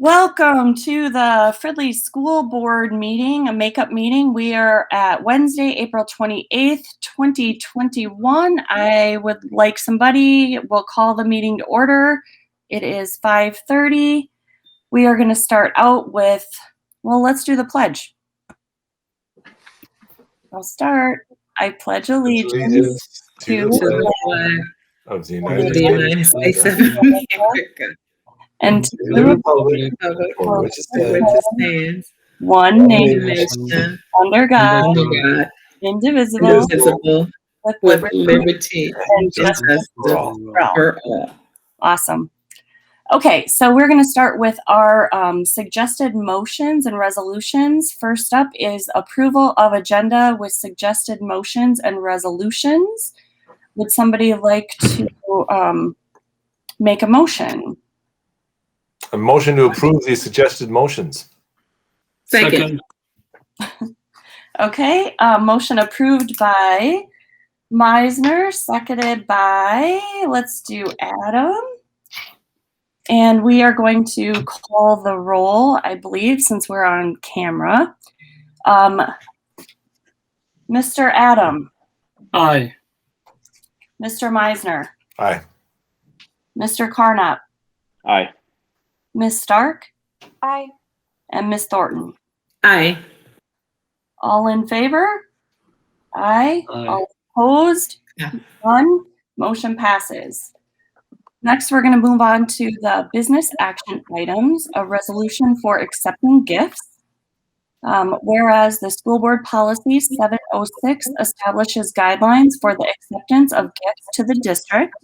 Welcome to the Fridley School Board meeting, a makeup meeting. We are at Wednesday, April 28th, 2021. I would like somebody, we'll call the meeting to order. It is 5:30. We are going to start out with, well, let's do the pledge. I'll start. I pledge allegiance to the flag of the United States of America and to the republic for which it which stands, it stands, one nation nation, under God, under God, indivisible, indivisible, with with liberty and justice for all. for all. Awesome. Okay, so we're going to start with our suggested motions and resolutions. First up is approval of agenda with suggested motions and resolutions. Would somebody like to make a motion? A motion to approve the suggested motions. Second. Okay, motion approved by Meisner, seconded by, let's do Adam. And we are going to call the roll, I believe, since we're on camera. Mr. Adam. Aye. Mr. Meisner. Aye. Mr. Carnap. Aye. Ms. Stark. Aye. And Ms. Thornton. Aye. All in favor? Aye. Aye. All opposed? Yeah. None. Motion passes. Next, we're going to move on to the business action items, a resolution for accepting gifts. Whereas the school board policy 706 establishes guidelines for the acceptance of gifts to the district.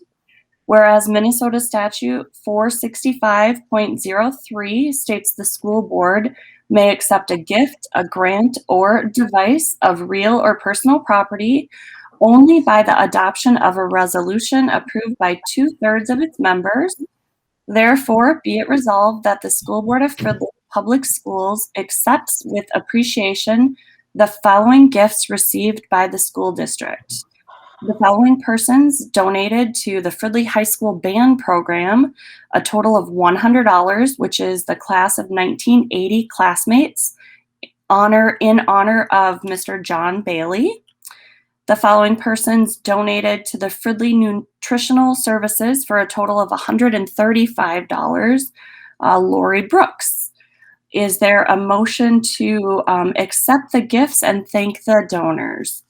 Whereas Minnesota statute 465.03 states the school board may accept a gift, a grant, or device of real or personal property only by the adoption of a resolution approved by 2/3 of its members. Therefore, be it resolved that the school board of Fridley Public Schools accepts with appreciation the following gifts received by the school district. The following persons donated to the Fridley High School Band Program a total of $100, which is the class of 1980 classmates, in honor of Mr. John Bailey. The following persons donated to the Fridley Nutritional Services for a total of $135, Lori Brooks. Is there a motion to accept the gifts and thank the donors?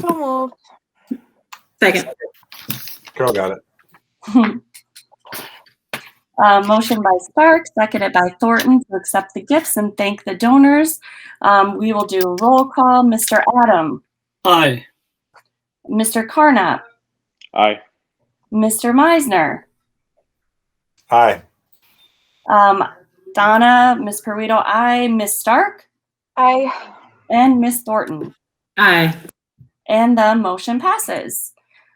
So moved. Second. Carol got it. Motion by Stark, seconded by Thornton to accept the gifts and thank the donors. We will do a roll call. Mr. Adam. Aye. Mr. Carnap. Aye. Mr. Meisner. Aye. Donna, Ms. Perito, aye. Ms. Stark. Aye. And Ms. Thornton. Aye. And the motion passes.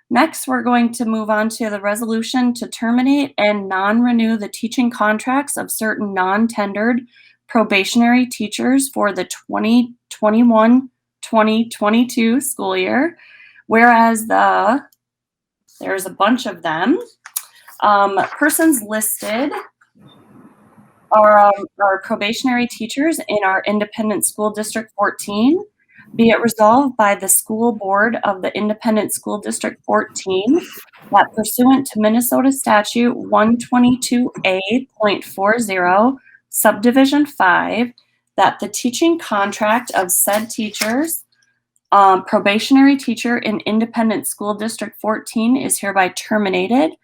Next, we're going to move on to the resolution to terminate and non-renew the teaching contracts of certain non-tendered probationary teachers for the 2021-2022 school year. Whereas there's a bunch of them. Persons listed are probationary teachers in our Independent School District 14. Be it resolved by the school board of the Independent School District 14 that pursuant to Minnesota statute 122A.40 subdivision 5, that the teaching contract of said teachers, probationary teacher in Independent School District 14 is hereby terminated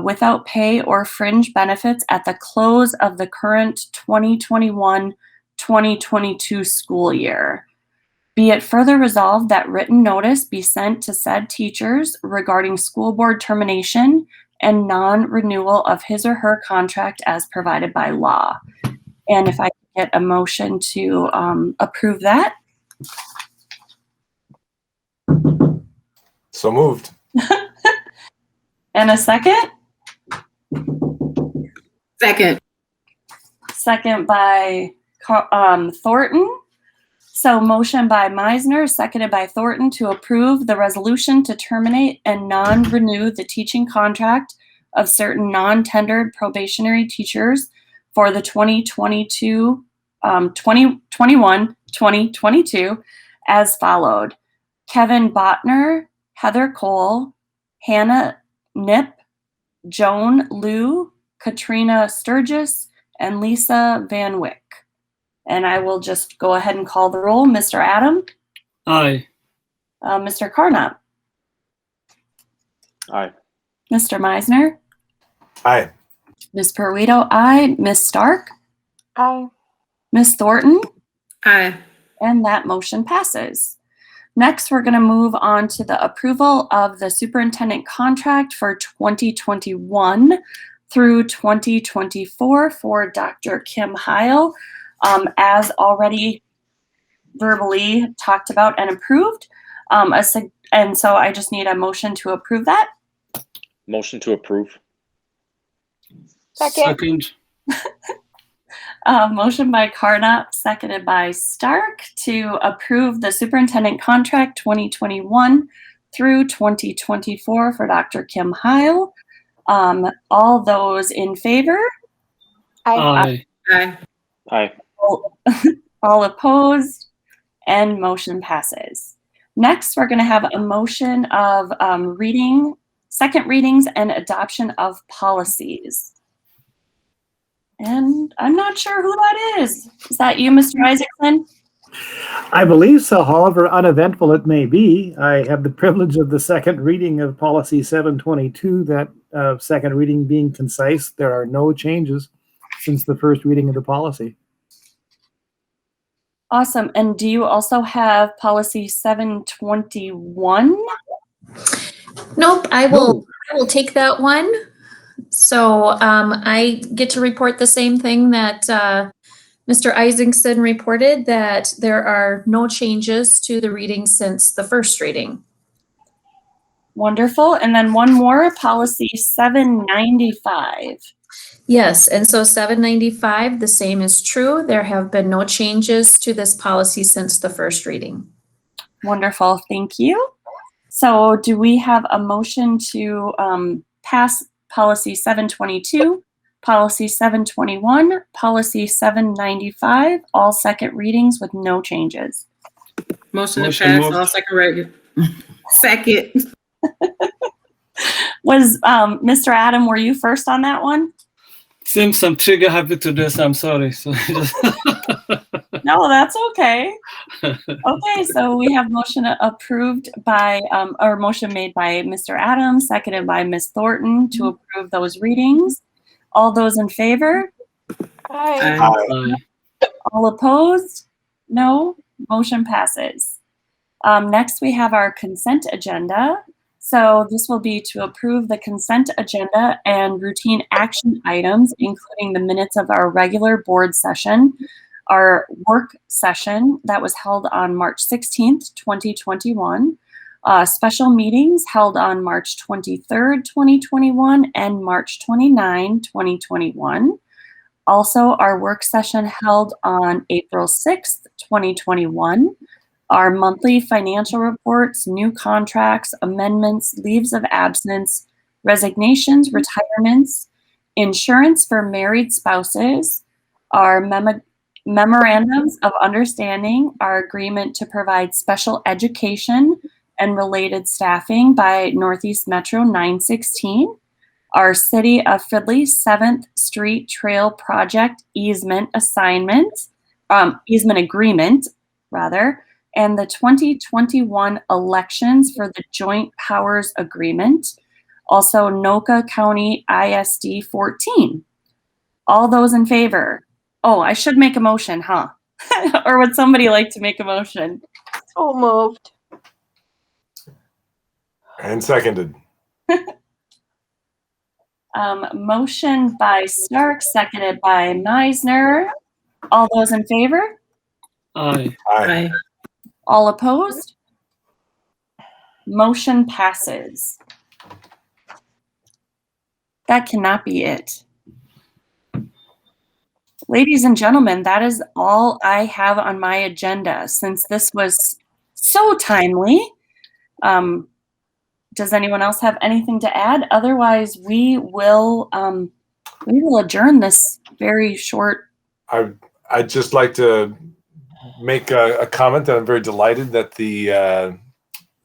without pay or fringe benefits at the close of the current 2021-2022 school year. Be it further resolved that written notice be sent to said teachers regarding school board termination and non-renewal of his or her contract as provided by law. And if I could get a motion to approve that. So moved. And a second? Second. Second by Thornton. So motion by Meisner, seconded by Thornton to approve the resolution to terminate and non-renew the teaching contract of certain non-tendered probationary teachers for the 2021-2022 as followed. Kevin Botner, Heather Cole, Hannah Nip, Joan Liu, Katrina Sturgis, and Lisa Van Wyck. And I will just go ahead and call the roll. Mr. Adam? Aye. Mr. Carnop? Aye. Mr. Meisner? Aye. Ms. Purito, aye. Ms. Stark? Aye. Ms. Thornton? Aye. And that motion passes. Next, we're going to move on to the approval of the superintendent contract for 2021 through 2024 for Dr. Kim Heil, as already verbally talked about and approved. And so I just need a motion to approve that. Motion to approve. Second. Motion by Carnop, seconded by Stark to approve the superintendent contract 2021 through 2024 for Dr. Kim Heil. All those in favor? Aye. Aye. Aye. All opposed? And motion passes. Next, we're going to have a motion of second readings and adoption of policies. And I'm not sure who that is. Is that you, Mr. Isaacson? I believe so, however uneventful it may be. I have the privilege of the second reading of Policy 722, that second reading being concise. There are no changes since the first reading of the policy. Awesome. And do you also have Policy 721? Nope, I will take that one. So I get to report the same thing that Mr. Isaacson reported, that there are no changes to the reading since the first reading. Wonderful. And then one more, Policy 795. Yes, and so 795, the same is true. There have been no changes to this policy since the first reading. Wonderful. Thank you. So do we have a motion to pass Policy 722, Policy 721, Policy 795, all second readings with no changes? Motion to Motion pass moved. all second reading. Second. Was Mr. Adam, were you first on that one? Since I'm trigger happy to this, I'm sorry. So No, that's okay. Okay, so we have motion approved by, or motion made by Mr. Adams, seconded by Ms. Thornton to approve those readings. All those in favor? Aye. Aye. All opposed? No, motion passes. Next, we have our consent agenda. So this will be to approve the consent agenda and routine action items, including the minutes of our regular board session, our work session that was held on March 16th, 2021, special meetings held on March 23rd, 2021, and March 29, 2021. Also, our work session held on April 6th, 2021. Our monthly financial reports, new contracts, amendments, leaves of absence, resignations, retirements, insurance for married spouses, our memorandums of understanding, our agreement to provide special education and related staffing by Northeast Metro 916, our City of Fridley 7th Street Trail Project easement agreement, and the 2021 elections for the Joint Powers Agreement, also Noka County ISD 14. All those in favor? Oh, I should make a motion, huh? Or would somebody like to make a motion? So moved. And seconded. Motion by Stark, seconded by Meisner. All those in favor? Aye. Aye. All opposed? Motion passes. That cannot be it. Ladies and gentlemen, that is all I have on my agenda. Since this was so timely, Does anyone else have anything to add? Otherwise, we will adjourn this very short. I'd just like to make a comment that I'm very delighted that the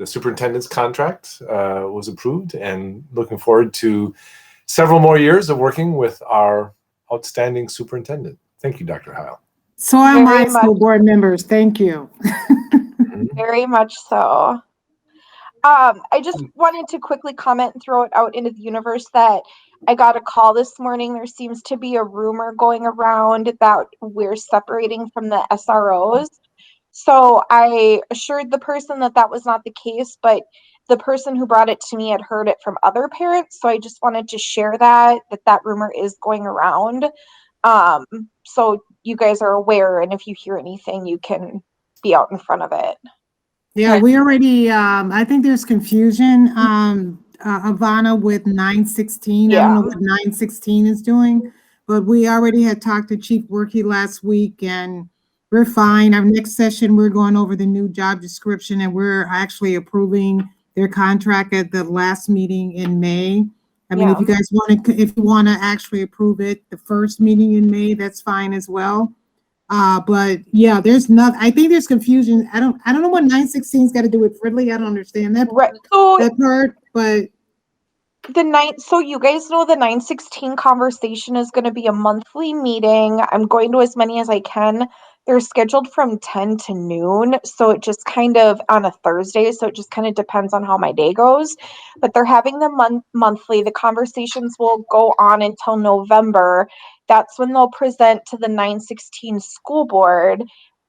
superintendent's contract was approved, and looking forward to several more years of working with our outstanding superintendent. Thank you, Dr. Heil. So am I, Very much. school board members. Thank you. Very much so. I just wanted to quickly comment and throw it out into the universe that I got a call this morning. There seems to be a rumor going around that we're separating from the SROs. So I assured the person that that was not the case, but the person who brought it to me had heard it from other parents. So I just wanted to share that rumor is going around. So you guys are aware, and if you hear anything, you can be out in front of it. Yeah, we already, I think there's confusion, Ivana, with 916. I don't know what 916 is doing, but we already had talked to Chief Workey last week, and we're fine. Our next session, we're going over the new job description, and we're actually approving their contract at the last meeting in May. I mean, if you guys want to actually approve it, the first meeting in May, that's fine as well. But yeah, there's not, I think there's confusion. I don't know what 916's got to do with Fridley. I don't understand that. Right. So that part, but so you guys know the 916 conversation is going to be a monthly meeting. I'm going to as many as I can. They're scheduled from 10 to noon. So it just kind of on a Thursday. So it just kind of depends on how my day goes, but they're having them monthly. The conversations will go on until November. That's when they'll present to the 916 school board,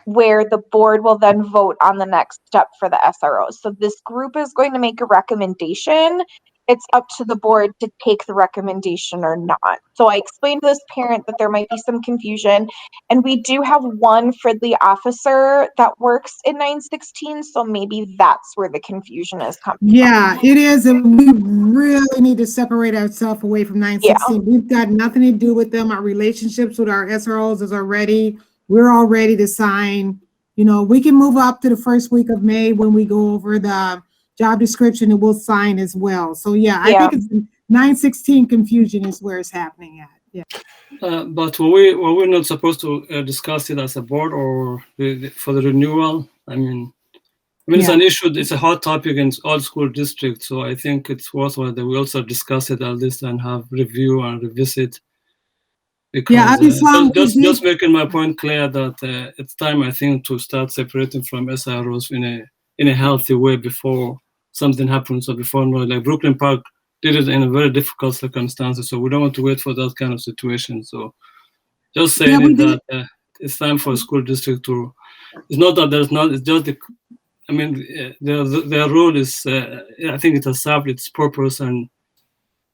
where the board will then vote on the next step for the SROs. So this group is going to make a recommendation. It's up to the board to take the recommendation or not. So I explained to this parent that there might be some confusion, and we do have one Fridley officer that works in 916, so maybe that's where the confusion is coming yeah, it is. And we really need to separate ourselves away from 916. We've got nothing to do with them. Our relationships with our SROs is we're all ready to sign. You know, we can move up to the first week of May when we go over the job description, and we'll sign as well. So yeah, I think it's 916 confusion is where it's happening at. Yeah. But were we not supposed to discuss it as a board or for the renewal? I mean, it's an issue. It's a hot topic in all school districts. So I think it's worthwhile that we also discuss it at least and have review and revisit. Because just making my point clear that it's time, I think, to start separating from SROs in a healthy way before something happens, or before, like Brooklyn Park did it in a very difficult circumstances. So we don't want to wait for that kind of situation. So just saying that it's time for a school district to, it's not that there's not, it's just their role is, I think it has served its purpose, and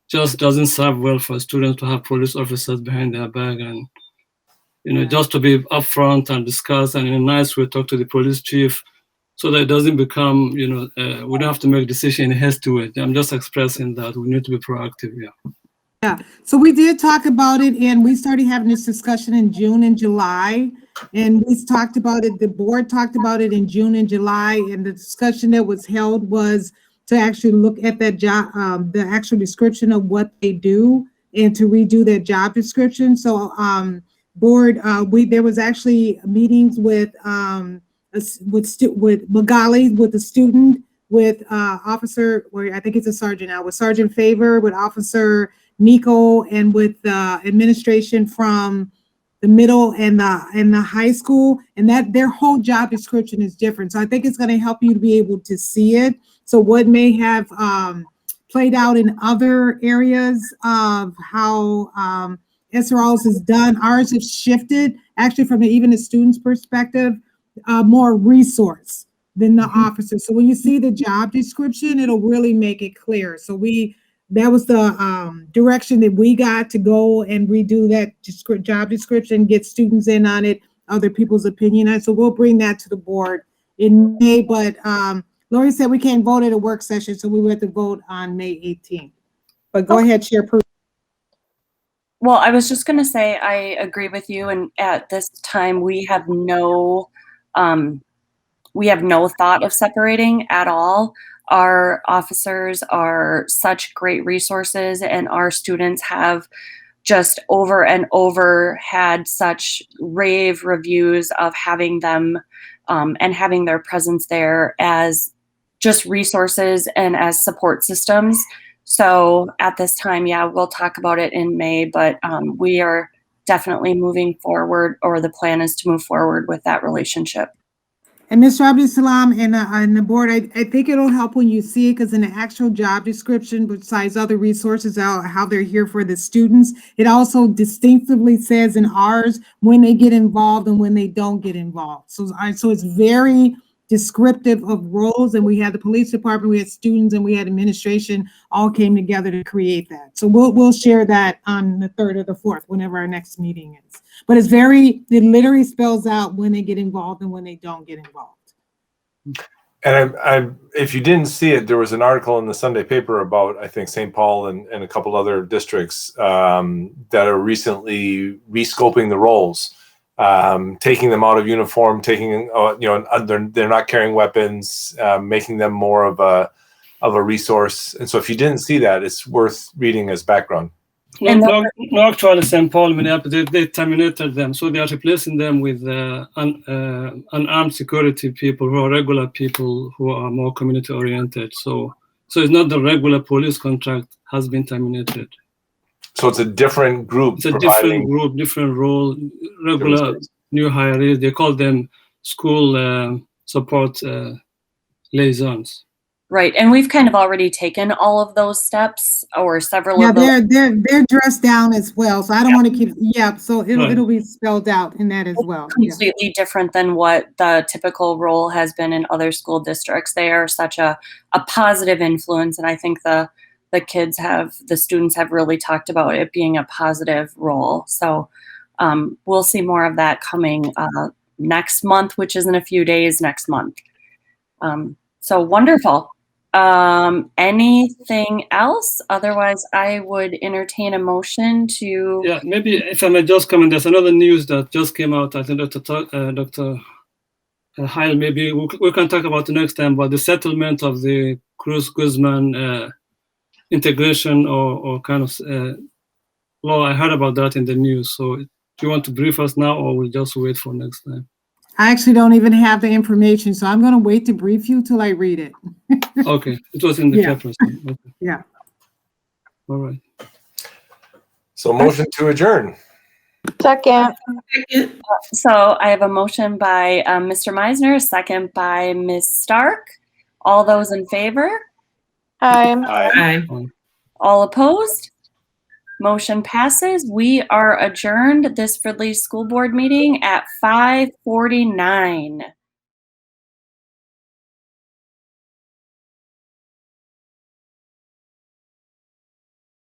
just doesn't serve well for students to have police officers behind their back, and just to be upfront and discuss and in a nice way talk to the police chief, so that it doesn't become, we don't have to make a decision in a hasty way. I'm just expressing that we need to be proactive. Yeah. So we did talk about it, and we started having this discussion in June and July, and we talked about it. The board talked about it in June and July, and the discussion that was held was to actually look at that job, the actual description of what they do, and to redo that job description. So board, there was actually meetings with Magali, with the student, with officer, or I think it's a sergeant now, with Sergeant Favor, with Officer Nico, and with administration from the middle and the high school, and that their whole job description is different. So I think it's going to help you to be able to see it. So what may have played out in other areas of how SROs is done, ours has shifted actually from even a student's perspective, more resource than the officer. So when you see the job description, it'll really make it clear. So that was the direction that we got to go and redo that job description, get students in on it, other people's opinion on it. So we'll bring that to the board in May, but Lori said we can't vote at a work session, so we will have to vote on May 18th. But go ahead, Chairperson. Well, I was just going to say I agree with you, and at this time we have no thought of separating at all. Our officers are such great resources, and our students have just over and over had such rave reviews of having them and having their presence there as just resources and as support systems. So at this time, yeah, we'll talk about it in May, but we are definitely moving forward, or the plan is to move forward with that relationship. And Mr. Abdul Salam and the board, I think it'll help when you see it, because in the actual job description, besides other resources, how they're here for the students, it also distinctively says in ours when they get involved and when they don't get involved. So it's very descriptive of roles, and we had the police department, we had students, and we had administration all came together to create that. So we'll share that on the 3rd or the 4th, whenever our next meeting is. But it literally spells out when they get involved and when they don't get involved. And if you didn't see it, there was an article in the Sunday paper about, I think, St. Paul and a couple other districts that are recently rescoping the roles, taking them out of uniform, they're not carrying weapons, making them more of a resource. And so if you didn't see that, it's worth reading as background. No, actually, St. Paul, Minneapolis, they terminated them, so they are replacing them with unarmed security people who are regular people who are more community oriented. So it's not the regular police contract has been terminated. So it's a different group. It's a different group, different role, regular new hirees. They call them school support liaisons. Right, and we've kind of already taken all of those steps, or several of those. Yeah, they're dressed down as well, so I don't want to keep, so it'll be spelled out in that as well. Completely different than what the typical role has been in other school districts. They are such a positive influence, and I think the students have really talked about it being a positive role. So we'll see more of that coming next month, which is in a few days next month. So wonderful. Anything else? Otherwise, I would entertain a motion to. Yeah, maybe if I may just comment, there's another news that just came out. I think Dr. Heil, maybe we can talk about the next time, but the settlement of the Cruz Guzman integration or kind of law. I heard about that in the news. So do you want to brief us now, or we'll just wait for next time? I actually don't even have the information, so I'm going to wait to brief you till I read it. Okay, it was in the paper. So, okay. Yeah. All right. So motion to adjourn. Second. So I have a motion by Mr. Meisner, a second by Ms. Stark. All those in favor? Aye. All opposed? Motion passes. We are adjourned this Fridley School Board meeting at 5:49.